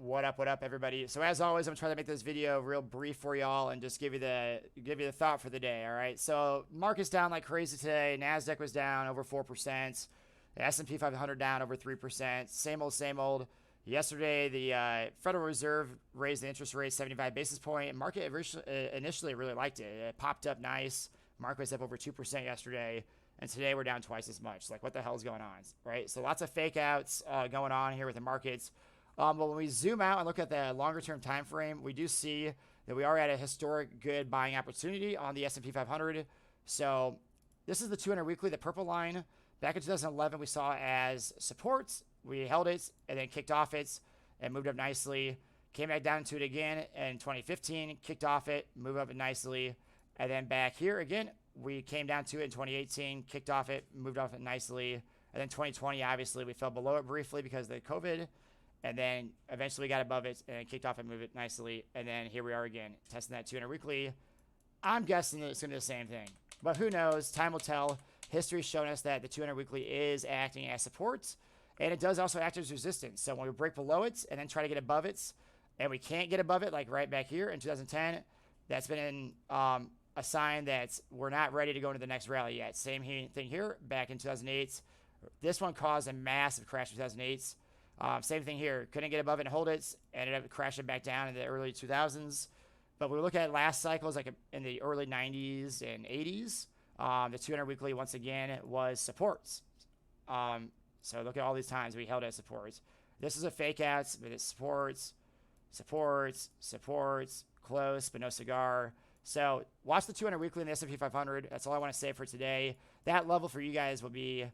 What up, everybody? So as always, I'm trying to make this video real brief for y'all and just give you the thought for the day. All right. So market's down like crazy today. Nasdaq was down over 4%. The S&P 500 down over 3%. Same old, same old. Yesterday, the Federal Reserve raised the interest rate 75 basis point. Market initially really liked it. It popped up nice. Market was up over 2% yesterday. And today we're down twice as much. Like, what the hell is going on, right? So lots of fake outs going on here with the markets. But when we zoom out and look at the longer term time frame, we do see that we are at a historic good buying opportunity on the S&P 500. So this is the 200 weekly, the purple line. Back in 2011, we saw as supports. We held it and then kicked off it and moved up nicely. Came back down to it again in 2015, kicked off it, moved up it nicely. And then back here again, we came down to it in 2018, kicked off it, moved off it nicely. And then 2020, obviously, we fell below it briefly because of the COVID. And then eventually got above it and kicked off and moved it nicely. And then here we are again, testing that 200 weekly. I'm guessing that it's going to do the same thing. But who knows? Time will tell. History's shown us that the 200 weekly is acting as support. And it does also act as resistance. So when we break below it and then try to get above it, and we can't get above it, like right back here in 2010, that's been a sign that we're not ready to go into the next rally yet. Same thing here back in 2008. This one caused a massive crash in 2008. Same thing here. Couldn't get above it and hold it. Ended up crashing back down in the early 2000s. But we look at last cycles, like in the early 90s and 80s, the 200 weekly, once again, was supports. So look at all these times we held at supports. This is a fake out, but it's supports, close, but no cigar. So watch the 200 weekly in the S&P 500. That's all I want to say for today. That level for you guys will be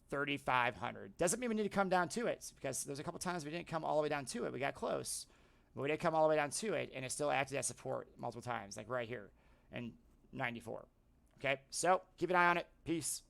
3,500. Doesn't mean we need to come down to it, because there's a couple times we didn't come all the way down to it. We got close, but we didn't come all the way down to it, and it still acted as support multiple times, like right here in 94. Okay, so keep an eye on it. Peace.